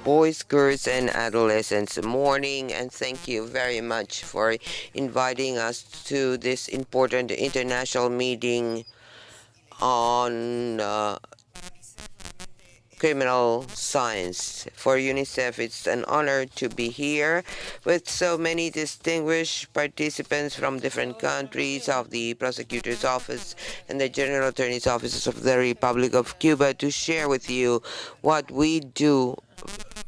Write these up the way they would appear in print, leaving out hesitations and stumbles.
boys, girls, and adolescents morning, and thank you very much for inviting us to this important international meeting on criminal science. For UNICEF, it's an honor to be here with so many distinguished participants from different countries of the Prosecutor's Office and the General Attorney's Offices of the Republic of Cuba to share with you what we do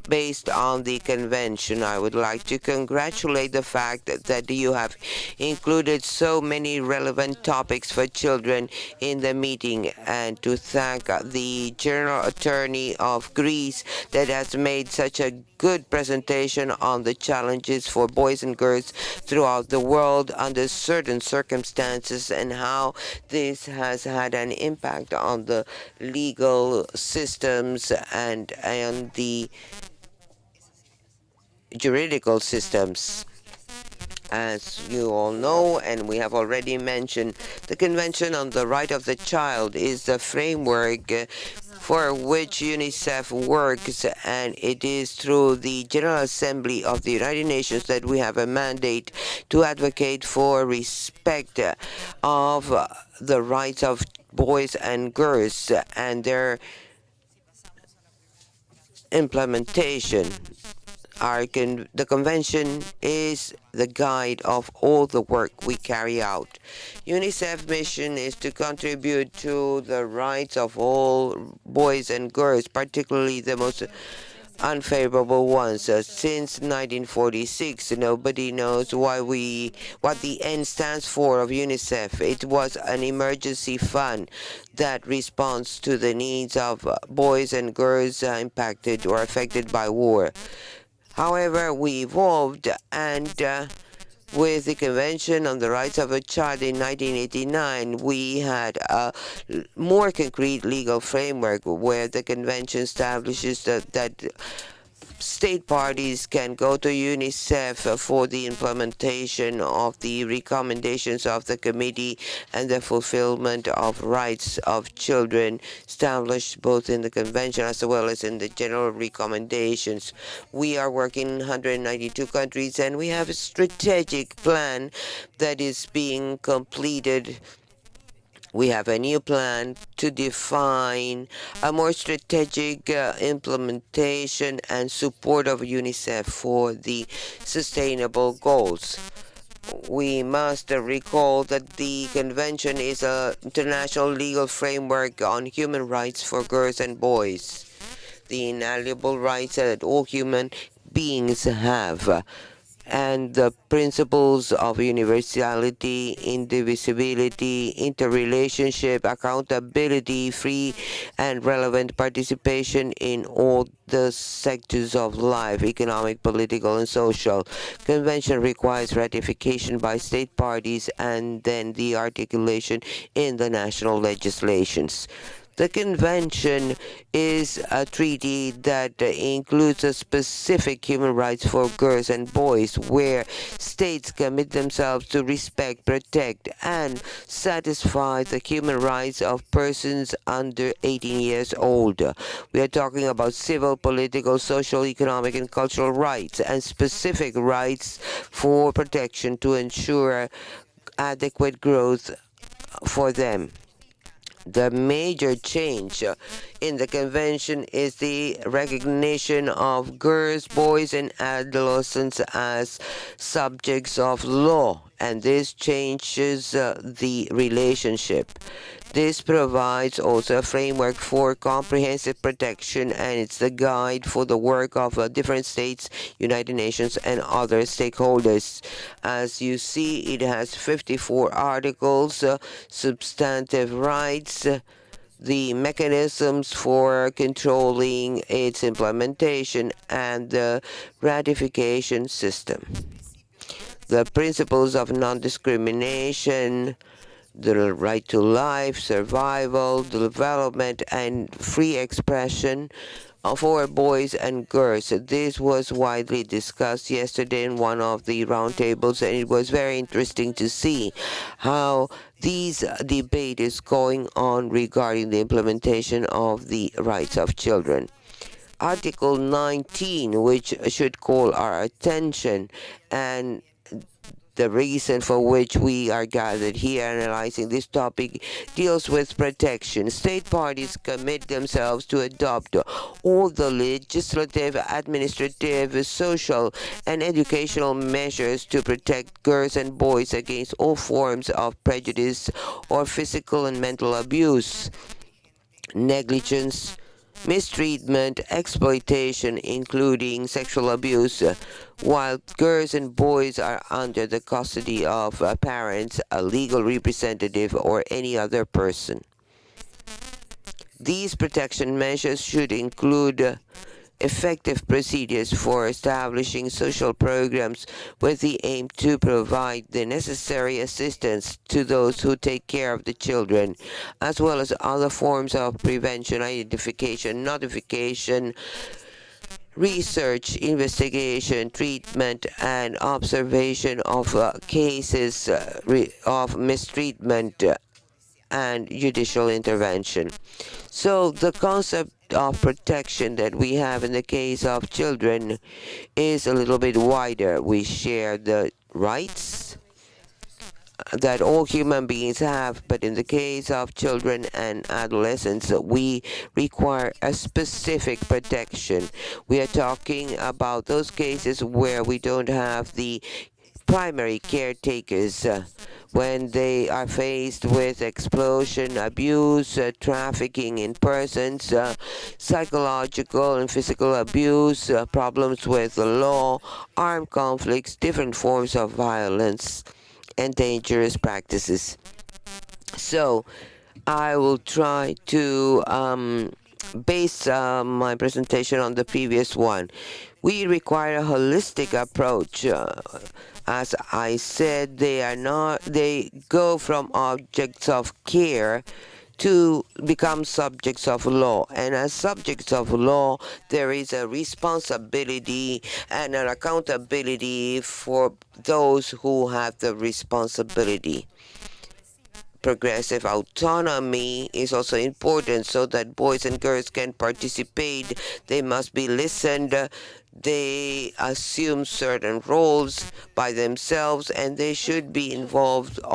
based on the convention. I would like to congratulate the fact that you have included so many relevant topics for children in the meeting, and to thank the General Attorney of Greece that has made such a good presentation on the challenges for boys and girls throughout the world under certain circumstances and how this has had an impact on the legal systems and the juridical systems. As you all know, and we have already mentioned, the Convention on the Right of the Child is the framework for which UNICEF works, and it is through the General Assembly of the United Nations that we have a mandate to advocate for respect of the rights of boys and girls and their implementation. The convention is the guide of all the work we carry out. UNICEF mission is to contribute to the rights of all boys and girls, particularly the most unfavorable ones. Since 1946, nobody knows what the N stands for of UNICEF. It was an emergency fund that responds to the needs of boys and girls impacted or affected by war. However, we evolved, and with the Convention on the Rights of a Child in 1989, we had a more concrete legal framework where the Convention establishes that state parties can go to UNICEF for the implementation of the recommendations of the committee and the fulfillment of rights of children established both in the convention as well as in the general recommendations. We are working in 192 countries, and we have a strategic plan that is being completed. We have a new plan to define a more strategic implementation and support of UNICEF for the sustainable goals. We must recall that the convention is an international legal framework on human rights for girls and boys, the inalienable rights that all human beings have, and the principles of universality, indivisibility, interrelationship, accountability, free and relevant participation in all the sectors of life, economic, political, and social. Convention requires ratification by state parties and then the articulation in the national legislations. The convention is a treaty that includes a specific human rights for girls and boys, where states commit themselves to respect, protect, and satisfy the human rights of persons under 18 years old. We are talking about civil, political, social, economic, and cultural rights, and specific rights for protection to ensure adequate growth for them. The major change in the convention is the recognition of girls, boys, and adolescents as subjects of law, and this changes the relationship. This provides also a framework for comprehensive protection, and it's the guide for the work of different states, United Nations, and other stakeholders. As you see, it has 54 articles, substantive rights, the mechanisms for controlling its implementation, and the ratification system. The principles of non-discrimination, the right to life, survival, development, and free expression for boys and girls. This was widely discussed yesterday in one of the roundtables, and it was very interesting to see how this debate is going on regarding the implementation of the rights of children. Article 19, which should call our attention, and the reason for which we are gathered here analyzing this topic deals with protection. State parties commit themselves to adopt all the legislative, administrative, social, and educational measures to protect girls and boys against all forms of prejudice or physical and mental abuse, negligence, mistreatment, exploitation, including sexual abuse, while girls and boys are under the custody of parents, a legal representative, or any other person. These protection measures should include effective procedures for establishing social programs with the aim to provide the necessary assistance to those who take care of the children, as well as other forms of prevention, identification, notification, research, investigation, treatment, and observation of cases of mistreatment and judicial intervention. So the concept of protection that we have in the case of children is a little bit wider. We share the rights that all human beings have, but in the case of children and adolescents, we require a specific protection. We are talking about those cases where we don't have the primary caretakers when they are faced with exploitation, abuse, trafficking in persons, psychological and physical abuse, problems with the law, armed conflicts, different forms of violence, and dangerous practices. So I will try to base my presentation on the previous one. We require a holistic approach. As I said, they go from objects of care to become subjects of law. And as subjects of law, there is a responsibility and an accountability for those who have the responsibility. Progressive autonomy is also important so that boys and girls can participate. They must be listened. They assume certain roles by themselves, and they should be involved in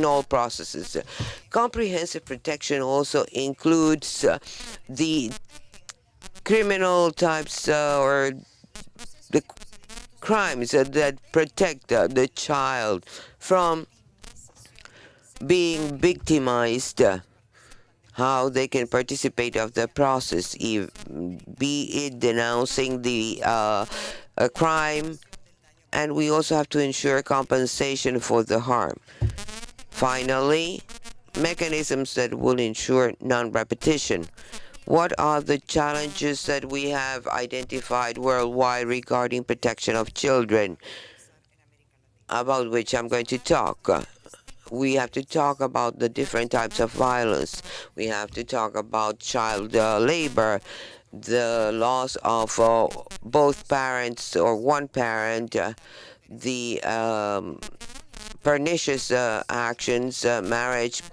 all processes. Comprehensive protection also includes the criminal types or the crimes that protect the child from being victimized, how they can participate of the process, be it denouncing the a crime, and we also have to ensure compensation for the harm. Finally, mechanisms that will ensure non-repetition. What are the challenges that we have identified worldwide regarding protection of children, about which I'm going to talk? We have to talk about the different types of violence. We have to talk about child labor, the loss of both parents or one parent, the pernicious actions, marriage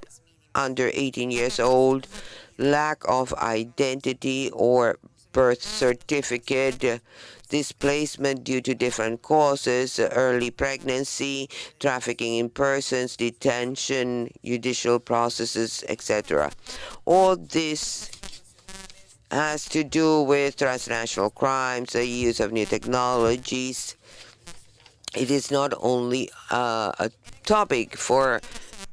under 18 years old, lack of identity or birth certificate, displacement due to different causes, early pregnancy, trafficking in persons, detention, judicial processes, etc. All this has to do with transnational crimes, the use of new technologies. It is not only a topic for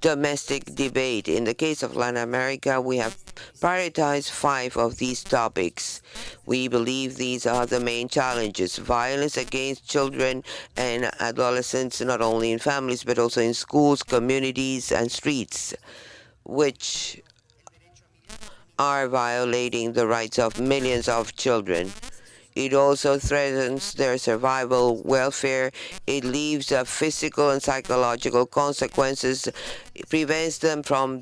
domestic debate. In the case of Latin America, we have prioritized 5 of these topics. We believe these are the main challenges: violence against children and adolescents, not only in families but also in schools, communities, and streets, which are violating the rights of millions of children. It also threatens their survival, welfare. It leaves physical and psychological consequences. It prevents them from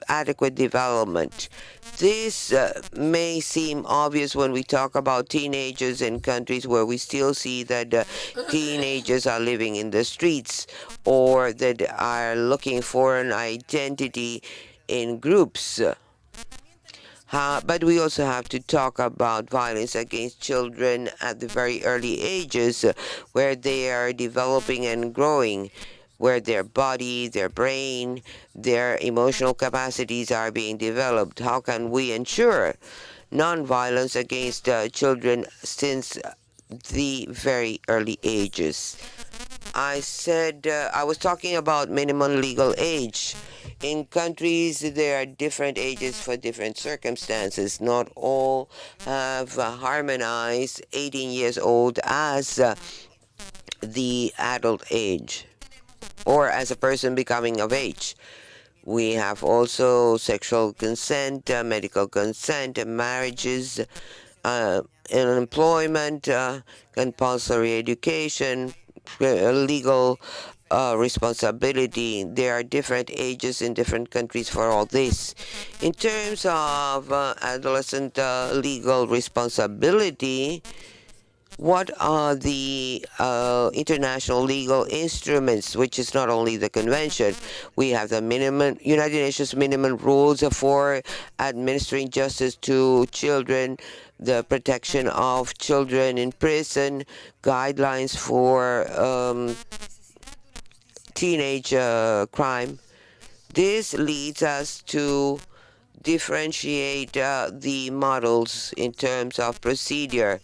adequate development. This may seem obvious when we talk about teenagers in countries where we still see that teenagers are living in the streets or that are looking for an identity in groups. But we also have to talk about violence against children at the very early ages, where they are developing and growing, where their body, their brain, their emotional capacities are being developed. How can we ensure non-violence against children since the very early ages? I was talking about minimum legal age. In countries, there are different ages for different circumstances. Not all have harmonized 18 years old as the adult age or as a person becoming of age. We have also sexual consent, medical consent, marriages, employment, compulsory education, legal responsibility. There are different ages in different countries for all this. In terms of adolescent legal responsibility, what are the international legal instruments, which is not only the convention? We have the United Nations minimum rules for administering justice to children, the protection of children in prison, guidelines for teenage crime. This leads us to differentiate the models in terms of procedure,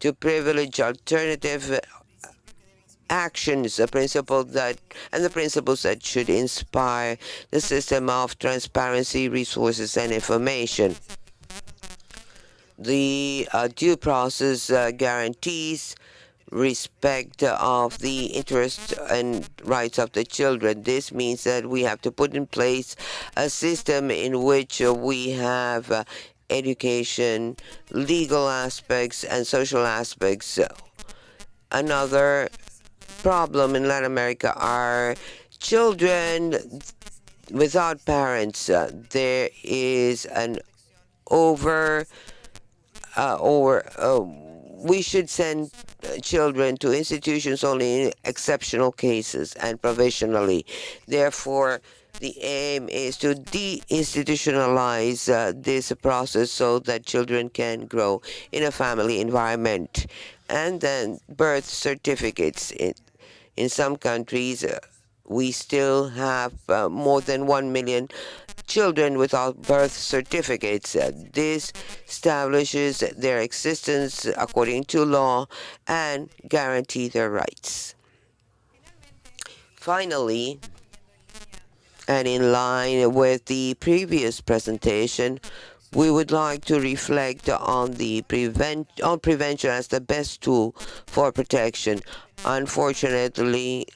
to privilege alternative actions, the principles that should inspire the system of transparency, resources, and information. The due process guarantees respect of the interests and rights of the children. This means that we have to put in place a system in which we have education, legal aspects, and social aspects. Another problem in Latin America are children without parents. There is an we should send children to institutions only in exceptional cases and provisionally. Therefore, the aim is to deinstitutionalize this process so that children can grow in a family environment. And then birth certificates. In some countries, we still have more than 1 million children without birth certificates. This establishes their existence according to law and guarantee their rights. Finally, and in line with the previous presentation, we would like to reflect on prevention as the best tool for protection. Unfortunately,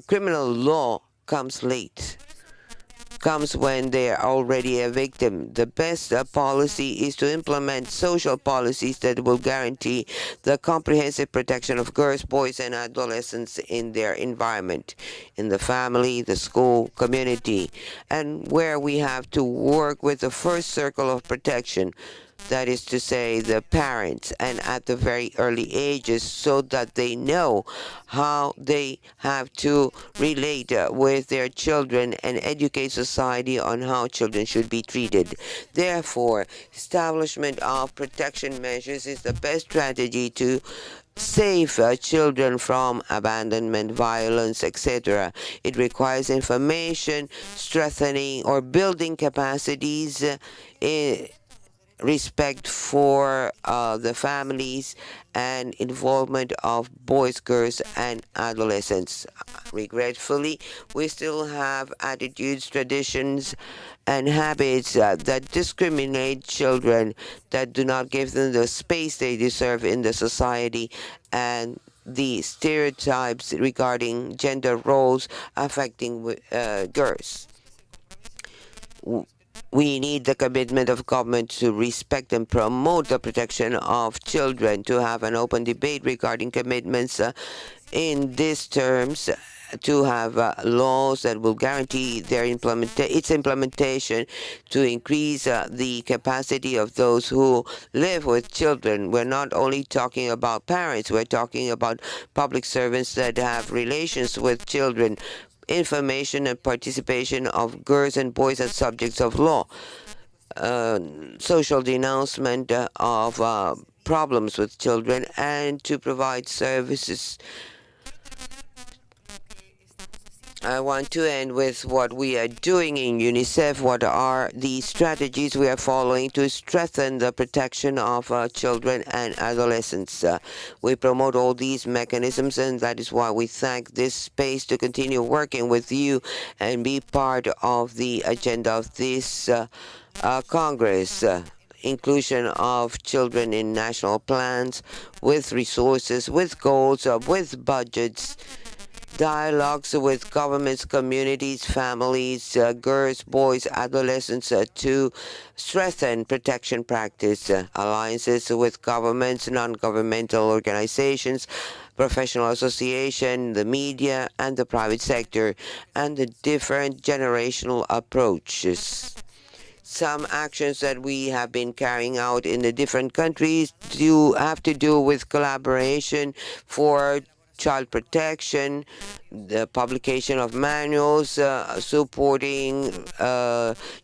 criminal law comes late, comes when they are already a victim. The best policy is to implement social policies that will guarantee the comprehensive protection of girls, boys, and adolescents in their environment, in the family, the school, community, and where we have to work with the first circle of protection, that is to say the parents, and at the very early ages, so that they know how they have to relate with their children and educate society on how children should be treated. Therefore, establishment of protection measures is the best strategy to save children from abandonment, violence, etc. It requires information, strengthening or building capacities, respect for the families, and involvement of boys, girls, and adolescents. Regretfully, we still have attitudes, traditions, and habits that discriminate children, that do not give them the space they deserve in the society, and the stereotypes regarding gender roles affecting girls. We need the commitment of government to respect and promote the protection of children, to have an open debate regarding commitments in these terms, to have laws that will guarantee its implementation, to increase the capacity of those who live with children. We're not only talking about parents, we're talking about public servants that have relations with children. information and participation of girls and boys as subjects of law, social denouncement of problems with children, and to provide services. I want to end with what we are doing in UNICEF. What are the strategies we are following to strengthen the protection of children and adolescents? We promote all these mechanisms, and that is why we thank this space to continue working with you and be part of the agenda of this Congress. Inclusion of children in national plans with resources, with goals, with budgets, dialogues with governments, communities, families, girls, boys, adolescents to strengthen protection practice, alliances with governments, non-governmental organizations, professional association, the media, and the private sector, and the different generational approaches. Some actions that we have been carrying out in the different countries have to do with collaboration for child protection, the publication of manuals, supporting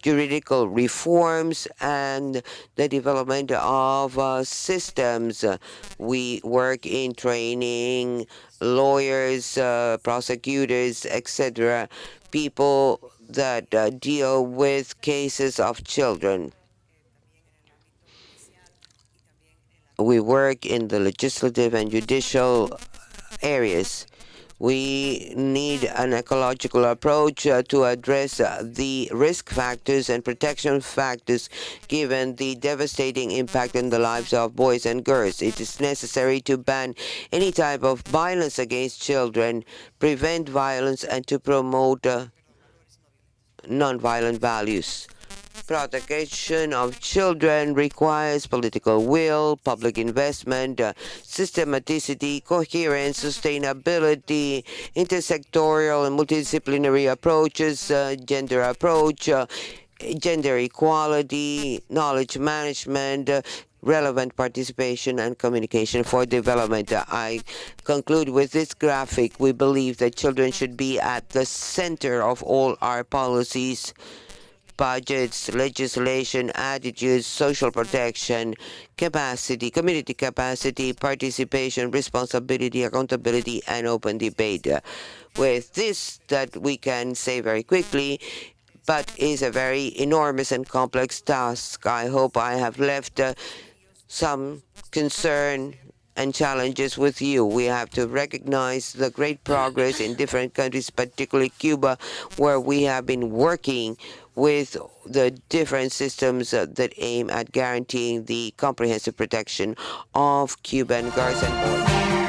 juridical reforms, and the development of systems. We work in training lawyers, prosecutors, etc., people that deal with cases of children. We work in the legislative and judicial areas. We need an ecological approach to address the risk factors and protection factors given the devastating impact in the lives of boys and girls. It is necessary to ban any type of violence against children, prevent violence, and to promote nonviolent values. Protection of children requires political will, public investment, systematicity, coherence, sustainability, intersectoral and multidisciplinary approaches, gender approach, gender equality, knowledge management, relevant participation and communication for development. I conclude with this graphic. We believe that children should be at the center of all our policies, budgets, legislation, attitudes, social protection, capacity, community capacity, participation, responsibility, accountability, and open debate. With this, that we can say very quickly, but is a very enormous and complex task. I hope I have left some concern and challenges with you. We have to recognize the great progress in different countries, particularly Cuba, where we have been working with the different systems that aim at guaranteeing the comprehensive protection of Cuban girls and boys.